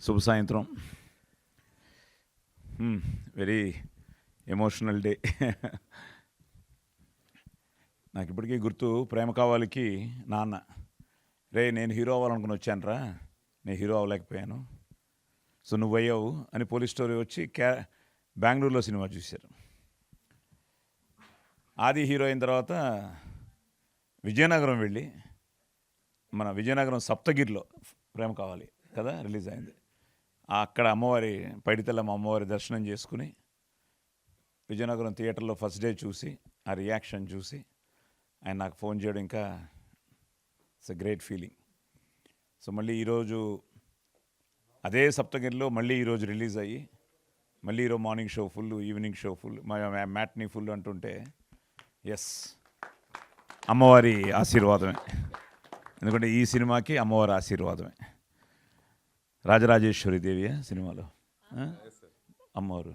శుభ సాయంత్రం. Very emotional day. నాకు ఇప్పటికీ గుర్తు, ప్రేమ కావాలికి నాన్న, రే నేను హీరో అవ్వాలనుకుని వచ్చానురా, నేను హీరో అవ్వలేకపోయాను, సో నువ్వు అయ్యావు అని పోలీస్ స్టోరీ వచ్చి బెంగళూరులో సినిమా చూశారు. ఆది హీరో అయిన తర్వాత విజయనగరం వెళ్ళి, మన విజయనగరం సప్తగిరిలో ప్రేమ కావాలి కదా రిలీజ్ అయింది. అక్కడ అమ్మవారి పైడితల్లమ్మ అమ్మవారి దర్శనం చేసుకుని విజయనగరం థియేటర్లో ఫస్ట్ డే చూసి ఆ రియాక్షన్ చూసి ఆయన నాకు ఫోన్ చేయడం ఇంకా it's a great feeling. So మళ్ళీ ఈరోజు అదే సప్తగిరిలో మళ్ళీ ఈరోజు రిలీజ్ అయ్యి మళ్ళీ ఈరోజు morning show full, evening show full, matinee full అంటుంటే ఎస్ అమ్మవారి ఆశీర్వాదమే. ఎందుకంటే ఈ సినిమాకి అమ్మవారి ఆశీర్వాదమే. రాజరాజేశ్వరి దేవి సినిమాలో అమ్మవారు.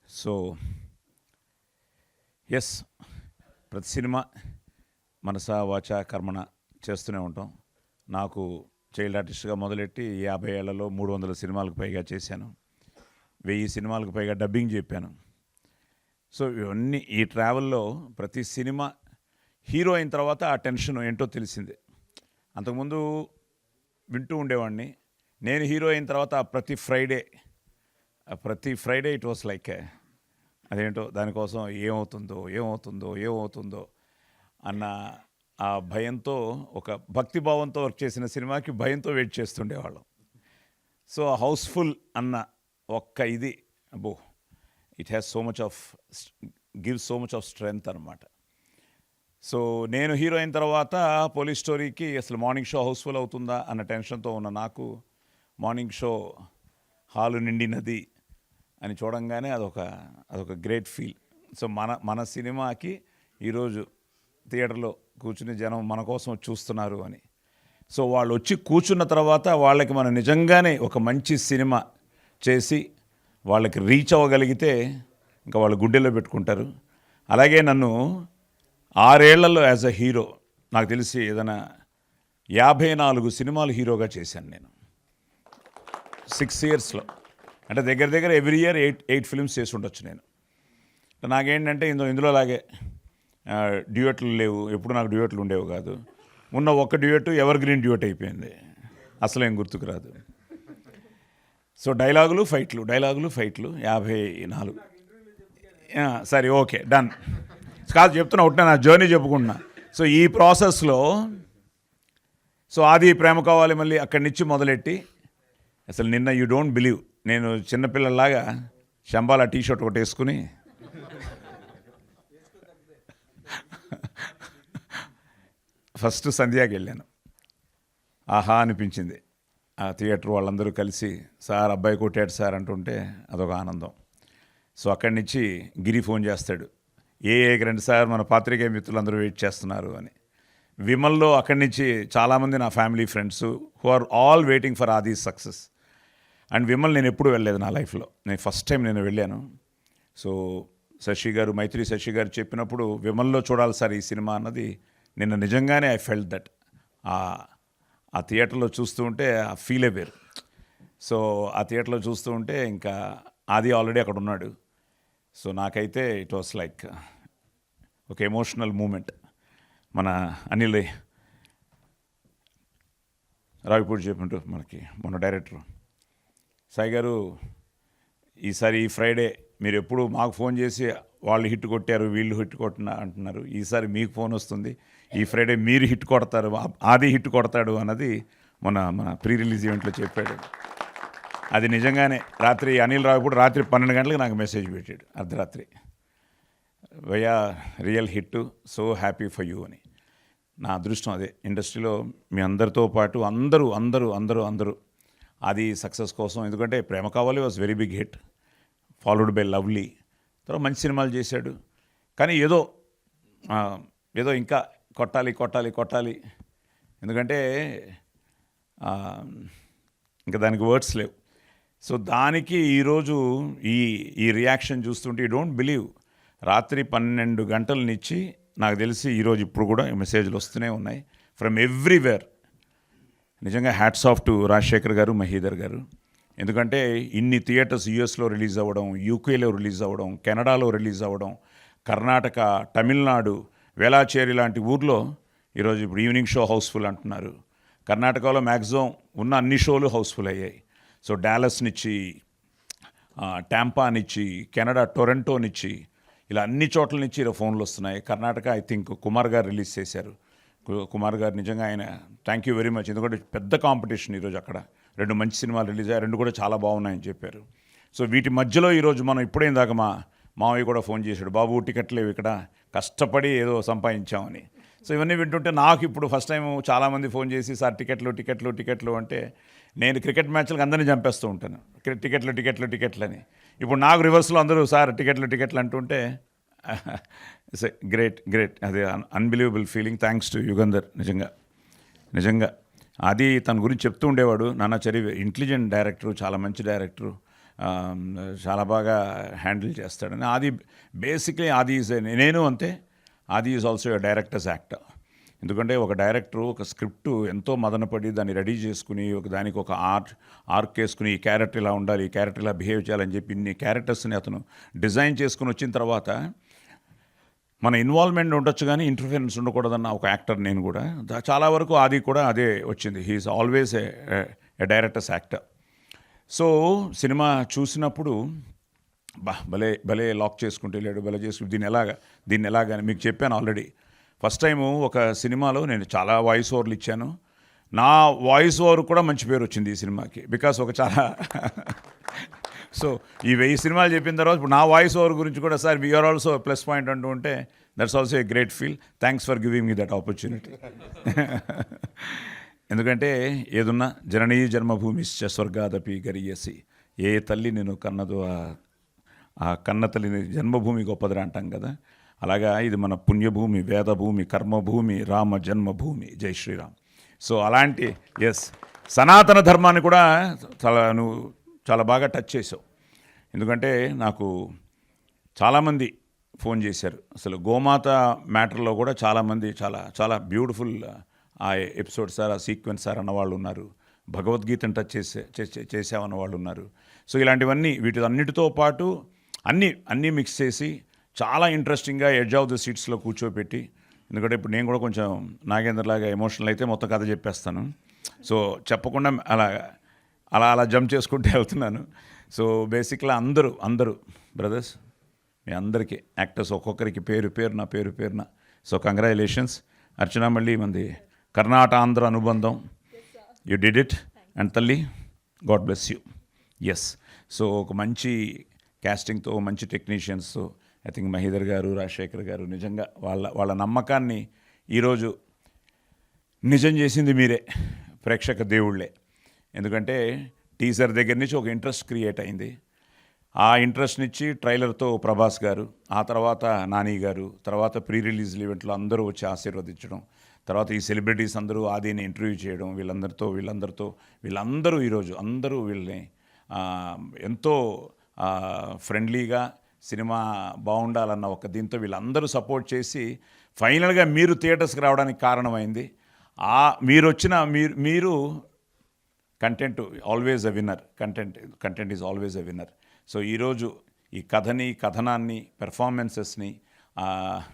సో ఎస్, ప్రతి సినిమా మనస వాచ కర్మణ చేస్తూనే ఉంటాం. నాకు చైల్డ్ ఆర్టిస్ట్గా మొదలెట్టి 50 ఏళ్లలో 300 సినిమాలకు పైగా చేశాను, 1000 సినిమాలకు పైగా డబ్బింగ్ చెప్పాను. సో ఇవన్నీ ఈ ట్రావెల్లో ప్రతి సినిమా హీరో అయిన తర్వాత ఆ టెన్షన్ ఏంటో తెలిసిందే. అంతకుముందు వింటూ ఉండేవాడిని. నేను హీరో అయిన తర్వాత ప్రతి ఫ్రైడే ఇట్ వాస్ లైక్ అదేంటో దానికోసం ఏమవుతుందో అన్న ఆ భయంతో, ఒక భక్తిభావంతో వర్క్ చేసిన సినిమాకి భయంతో వెయిట్ చేస్తుండేవాళ్ళం. సో హౌస్ఫుల్ అన్న ఒక్క ఇది అబ్బో, it has gives so much of strength అనమాట. సో నేను హీరో అయిన తర్వాత పోలీస్ స్టోరీకి అసలు మార్నింగ్ షో హౌస్ఫుల్ అవుతుందా అన్న టెన్షన్తో ఉన్న నాకు మార్నింగ్ షో హాలు నిండినది అని చూడంగానే అదొక గ్రేట్ ఫీల్. సో మన సినిమాకి ఈరోజు థియేటర్లో కూర్చుని జనం మన కోసం చూస్తున్నారు అని. సో వాళ్ళు వచ్చి కూర్చున్న తర్వాత వాళ్ళకి మనం నిజంగానే ఒక మంచి సినిమా చేసి వాళ్ళకి రీచ్ అవ్వగలిగితే ఇంకా వాళ్ళు గుండెల్లో పెట్టుకుంటారు. అలాగే నన్ను 6 ఏళ్లలో యాజ్ అ హీరో నాకు తెలిసి ఏదైనా 54 సినిమాలు హీరోగా చేశాను నేను 6 ఇయర్స్లో. అంటే దగ్గర ఎవ్రీ ఇయర్ 8 ఫిల్మ్స్ చేసి ఉండొచ్చు నేను. నాకేంటంటే ఇందులో అలాగే డ్యూయట్లు లేవు, ఎప్పుడు నాకు డ్యూయట్లు ఉండేవి కాదు. ఉన్న ఒక్క డ్యూయట్ ఎవర్ గ్రీన్ డ్యూయట్ అయిపోయింది, అసలేం గుర్తుకు రాదు. సో డైలాగులు ఫైట్లు 54. సరే ఓకే డన్ కాదు చెప్తున్నా, ఒకటే నా జర్నీ చెప్పుకుంటున్నా. సో ఈ ప్రాసెస్లో సో ఆది ప్రేమ కావాలి మళ్ళీ అక్కడి నుంచి మొదలెట్టి అసలు నిన్న యూ డోంట్ బిలీవ్, నేను చిన్నపిల్లలాగా శంబాల టీషర్ట్ ఒకటి వేసుకుని ఫస్ట్ సంధ్యాకి వెళ్ళాను. ఆహా అనిపించింది. ఆ థియేటర్ వాళ్ళందరూ కలిసి సార్ అబ్బాయి కొట్టాడు సార్ అంటుంటే అదొక ఆనందం. సో అక్కడి నుంచి గిరి ఫోన్ చేస్తాడు, ఏకి రండి సార్ మన పాత్రికేయ మిత్రులందరూ వెయిట్ చేస్తున్నారు అని. విమల్లో అక్కడి నుంచి చాలామంది నా family friends who are all waiting for Aadi success. And Vimal నేను ఎప్పుడు వెళ్ళలేదు నా లైఫ్లో, నేను ఫస్ట్ టైం నేను వెళ్ళాను. సో మైత్రి శశి గారు చెప్పినప్పుడు విమల్లో చూడాలి సార్ ఈ సినిమా అన్నది నిన్న నిజంగానే ఐ ఫెల్ట్ దట్. ఆ థియేటర్లో చూస్తూ ఉంటే ఆ ఫీలే వేరు. సో ఆ థియేటర్లో చూస్తూ ఉంటే ఇంకా ఆది ఆల్రెడీ అక్కడ ఉన్నాడు. సో నాకైతే ఇట్ వాస్ లైక్ ఒక ఎమోషనల్ మూమెంట్. మన అనిల్ రావిపూడి చెప్పినట్టు మనకి మన డైరెక్టర్ సాయి గారు, ఈసారి ఈ ఫ్రైడే మీరు ఎప్పుడు మాకు ఫోన్ చేసి వాళ్ళు హిట్ కొట్టారు వీళ్ళు హిట్ కొట్టిన అంటున్నారు, ఈసారి మీకు ఫోన్ వస్తుంది, ఈ ఫ్రైడే మీరు హిట్ కొడతారు, ఆది హిట్ కొడతాడు అన్నది మన ప్రీ రిలీజ్ ఈవెంట్లో చెప్పాడు. అది నిజంగానే రాత్రి అనిల్ రావిపూడి రాత్రి 12 గంటలకు నాకు మెసేజ్ పెట్టాడు, అర్ధరాత్రి, వయ్యా real hit, so happy for you అని. నా అదృష్టం అదే. ఇండస్ట్రీలో మీ అందరితో పాటు అందరూ అది సక్సెస్ కోసం, ఎందుకంటే Prema Kavali was very big hit, followed by lovely, తర్వాత మంచి సినిమాలు చేశాడు. కానీ ఏదో ఇంకా కొట్టాలి, ఎందుకంటే ఇంకా దానికి వర్డ్స్ లేవు. సో దానికి ఈరోజు ఈ రియాక్షన్ చూస్తుంటే యూ డోంట్ బిలీవ్, రాత్రి 12 గంటల నుంచి నాకు తెలిసి ఈరోజు ఇప్పుడు కూడా మెసేజ్లు వస్తూనే ఉన్నాయి ఫ్రమ్ ఎవ్రీవేర్. నిజంగా హ్యాట్స్ ఆఫ్ టు రాజశేఖర్ గారు, మహీధర్ గారు. ఎందుకంటే ఇన్ని థియేటర్స్ యూఎస్లో రిలీజ్ అవ్వడం, యూకేలో రిలీజ్ అవ్వడం, కెనడాలో రిలీజ్ అవ్వడం, కర్ణాటక, తమిళనాడు, వేలాచేరి లాంటి ఊర్లో ఈరోజు ఇప్పుడు ఈవినింగ్ షో హౌస్ఫుల్ అంటున్నారు. కర్ణాటకలో మ్యాక్సిమం ఉన్న అన్ని షోలు హౌస్ఫుల్ అయ్యాయి. సో డాలస్నిచ్చి, టాంపానిచ్చి, కెనడా టొరంటోనిచ్చి, ఇలా అన్ని చోట్ల నుంచి ఇలా ఫోన్లు వస్తున్నాయి. కర్ణాటక ఐ థింక్ కుమార్ గారు రిలీజ్ చేశారు. కుమార్ గారు నిజంగా ఆయన థ్యాంక్ యూ వెరీ మచ్. ఎందుకంటే పెద్ద కాంపిటీషన్ ఈరోజు అక్కడ 2 మంచి సినిమాలు రిలీజ్ అయ్యాయి, 2 కూడా చాలా బాగున్నాయని చెప్పారు. సో వీటి మధ్యలో ఈరోజు మనం ఇప్పుడే దాకా మా మావయ్య కూడా ఫోన్ చేశాడు, బాబు టికెట్లేవు ఇక్కడ, కష్టపడి ఏదో సంపాదించామని. సో ఇవన్నీ వింటుంటే నాకు ఇప్పుడు ఫస్ట్ టైం చాలామంది ఫోన్ చేసి సార్ టికెట్లు అంటే నేను క్రికెట్ మ్యాచ్లకు అందరినీ చంపేస్తూ ఉంటాను, టికెట్లు అని. ఇప్పుడు నాకు రివర్స్లో అందరూ సార్ టికెట్లు అంటుంటే ఇట్స్ గ్రేట్. అదే unbelievable feeling. Thanks to Yugandhar. నిజంగా అది తన గురించి చెప్తూ ఉండేవాడు, నాన్న చరివి ఇంటెలిజెంట్ డైరెక్టరు, చాలా మంచి డైరెక్టరు, చాలా బాగా హ్యాండిల్ చేస్తాడని. ఆది బేసిక్లీ ఆది ఈజ్ నేను అంతే, ఆది is also a directors actor. ఎందుకంటే ఒక డైరెక్టరు ఒక స్క్రిప్ట్ ఎంతో మదనపడి దాన్ని రెడీ చేసుకుని దానికి ఒక ఆర్క్ వేసుకుని ఈ క్యారెక్టర్ ఇలా ఉండాలి, ఈ క్యారెక్టర్ ఇలా బిహేవ్ చేయాలని చెప్పి ఇన్ని క్యారెక్టర్స్ని అతను డిజైన్ చేసుకుని వచ్చిన తర్వాత మన ఇన్వాల్వ్మెంట్ ఉండొచ్చు కానీ ఇంటర్ఫిరెన్స్ ఉండకూడదన్న ఒక యాక్టర్ నేను కూడా. చాలా వరకు ఆది కూడా అదే వచ్చింది. He's always a director's actor. So సినిమా చూసినప్పుడు భలే లాక్ చేసుకుంటూ వెళ్ళాడు, భలే చేసుకుంటూ దీన్ని ఎలాగా అని మీకు చెప్పాను ఆల్రెడీ. ఫస్ట్ టైము ఒక సినిమాలో నేను చాలా వాయిస్ ఓవర్లు ఇచ్చాను. నా వాయిస్ ఓవర్ కూడా మంచి పేరు వచ్చింది ఈ సినిమాకి. బికాస్ ఒక చాలా సో ఈ 1000 సినిమాలు చెప్పిన తర్వాత ఇప్పుడు నా వాయిస్ ఓవర్ గురించి కూడా sir we're also plus point అంటూ ఉంటే that's also a great feel. Thanks for giving me that opportunity. ఎందుకంటే ఏదున్నా జననీ జన్మభూమిశ్చ స్వర్గాదపి గరీయసి, ఏ తల్లి నేను కన్నదో ఆ కన్న తల్లిని జన్మభూమి గొప్పదిరా అంటాం కదా. అలాగా ఇది మన పుణ్యభూమి, వేదభూమి, కర్మభూమి, రామ జన్మభూమి. జై శ్రీరామ్. సో అలాంటి సనాతన ధర్మాన్ని కూడా నువ్వు చాలా బాగా టచ్ చేసావు. ఎందుకంటే నాకు చాలామంది ఫోన్ చేశారు, అసలు గోమాత మ్యాటర్లో కూడా చాలామంది చాలా బ్యూటిఫుల్ ఆ ఎపిసోడ్ సార్, ఆ సీక్వెన్స్ సార్ అన్నవాళ్ళు ఉన్నారు. భగవద్గీతను టచ్ చేసామన్న వాళ్ళు ఉన్నారు. సో ఇలాంటివన్నీ వీటన్నిటితో పాటు అన్నీ మిక్స్ చేసి చాలా ఇంట్రెస్టింగ్గా ఎడ్జ్ ఆఫ్ ద సీట్స్లో కూర్చోపెట్టి, ఎందుకంటే ఇప్పుడు నేను కూడా కొంచెం నాగేంద్రలాగా ఎమోషనల్ అయితే మొత్తం కథ చెప్పేస్తాను. సో చెప్పకుండా అలా జంప్ చేసుకుంటూ వెళ్తున్నాను. సో బేసిక్గా అందరూ బ్రదర్స్, మీ అందరికీ యాక్టర్స్ ఒక్కొక్కరికి పేరున సో కంగ్రాచులేషన్స్. అర్చన మళ్ళీ మంది కర్ణాటాంధ్ర అనుబంధం, యూ డిడ్ ఇట్. అండ్ తల్లి god bless you. Yes. So ఒక మంచి క్యాస్టింగ్తో, మంచి టెక్నీషియన్స్తో, ఐ థింక్ మహీధర్ గారు, రాజశేఖర్ గారు, నిజంగా వాళ్ళ నమ్మకాన్ని ఈరోజు నిజం చేసింది మీరే, ప్రేక్షక దేవుళ్ళే. ఎందుకంటే టీజర్ దగ్గర నుంచి ఒక ఇంట్రెస్ట్ క్రియేట్ అయింది. ఆ ఇంట్రెస్ట్నిచ్చి ట్రైలర్తో ప్రభాస్ గారు, ఆ తర్వాత నాని గారు, తర్వాత ప్రీ రిలీజ్ ఈవెంట్లో అందరూ వచ్చి ఆశీర్వదించడం, తర్వాత ఈ సెలబ్రిటీస్ అందరూ ఆదిని ఇంటర్వ్యూ చేయడం, వీళ్ళందరూ ఈరోజు అందరూ వీళ్ళని ఎంతో ఫ్రెండ్లీగా సినిమా బాగుండాలన్న ఒక దీంతో వీళ్ళందరూ సపోర్ట్ చేసి ఫైనల్గా మీరు థియేటర్స్కి రావడానికి కారణమైంది. మీరు content always a winner. Content is always a winner. So ఈరోజు ఈ కథనాన్ని, పెర్ఫార్మెన్సెస్ని,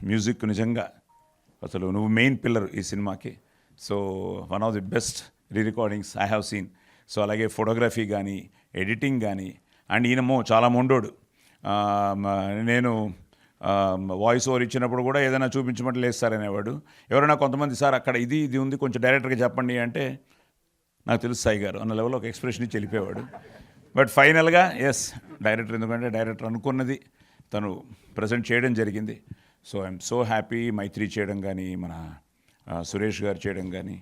మ్యూజిక్ నిజంగా అసలు నువ్వు మెయిన్ పిల్లర్ ఈ సినిమాకి. So one of the best recordings I have seen. So అలాగే ఫోటోగ్రఫీ కానీ, ఎడిటింగ్ కానీ. అండ్ ఈయనమో చాలా మొండోడు. నేను వాయిస్ ఓవర్ ఇచ్చినప్పుడు కూడా ఏదైనా చూపించమంటే లేదు సార్ అనేవాడు. ఎవరైనా కొంతమంది సార్ అక్కడ ఇది ఉంది కొంచెం డైరెక్టర్గా చెప్పండి అంటే నాకు తెలుసు సాయి గారు అన్న లెవెల్లో ఒక ఎక్స్ప్రెషన్ ఇచ్చి వెళ్ళిపోయాడు. బట్ ఫైనల్గా ఎస్ డైరెక్టర్, ఎందుకంటే డైరెక్టర్ అనుకున్నది తను ప్రజెంట్ చేయడం జరిగింది. So I'm so happy. Mythri చేయడం కానీ, మన సురేష్ గారు చేయడం కానీ,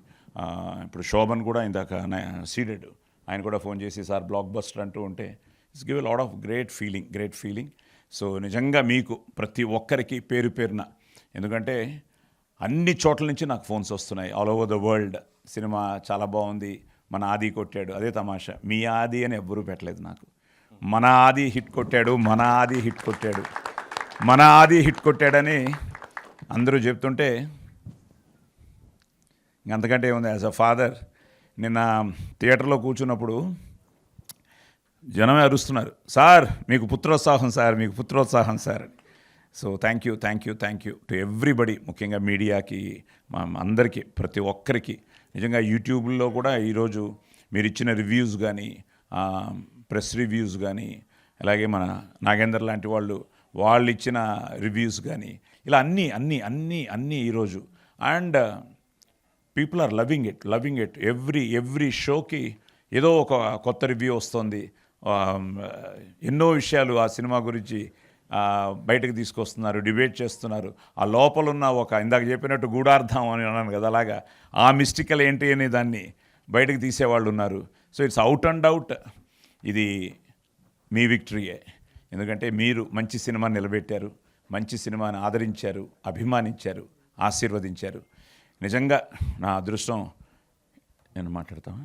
ఇప్పుడు శోభన్ కూడా ఇందాక సీడెడ్ ఆయన కూడా ఫోన్ చేసి సార్ బ్లాక్ బస్టర్ అంటూ ఉంటే it's give a lot of great feeling. So నిజంగా మీకు ప్రతి ఒక్కరికి పేరున, ఎందుకంటే అన్ని చోట్ల నుంచి నాకు ఫోన్స్ వస్తున్నాయి all over the world. Cinema చాలా బాగుంది, మన ఆది కొట్టాడు. అదే తమాషా, మీ ఆది అని ఎవ్వరూ పెట్టలేదు నాకు. మన ఆది హిట్ కొట్టాడని అందరూ చెప్తుంటే ఇంకంతకంటే ఏముంది. యాజ్ అ ఫాదర్ నిన్న థియేటర్లో కూర్చున్నప్పుడు జనమే అరుస్తున్నారు, సార్ మీకు పుత్రోత్సాహం సార్, మీకు పుత్రోత్సాహం sir. So thank you to everybody, ముఖ్యంగా మీడియాకి, మా అందరికీ, ప్రతి ఒక్కరికి. నిజంగా యూట్యూబ్లో కూడా ఈరోజు మీరు ఇచ్చిన రివ్యూస్ కానీ, ప్రెస్ రివ్యూస్ కానీ, అలాగే మన నాగేందర్ లాంటి వాళ్ళు ఇచ్చిన రివ్యూస్ కానీ, ఇలా అన్నీ ఈరోజు. And people are loving it. Every షోకి ఏదో ఒక కొత్త రివ్యూ వస్తుంది. ఎన్నో విషయాలు ఆ సినిమా గురించి బయటకు తీసుకొస్తున్నారు, డిబేట్ చేస్తున్నారు. ఆ లోపలున్న ఒక, ఇందాక చెప్పినట్టు గూఢార్థం అని అన్నాను కదా, అలాగా ఆ మిస్టికల్ ఏంటి అనే దాన్ని బయటకు తీసేవాళ్ళు ఉన్నారు. So it's out and out ఇది మీ విక్టరీయే. ఎందుకంటే మీరు మంచి సినిమాని నిలబెట్టారు, మంచి సినిమాని ఆదరించారు, అభిమానించారు, ఆశీర్వదించారు. నిజంగా నా అదృష్టం. నేను మాట్లాడతాను.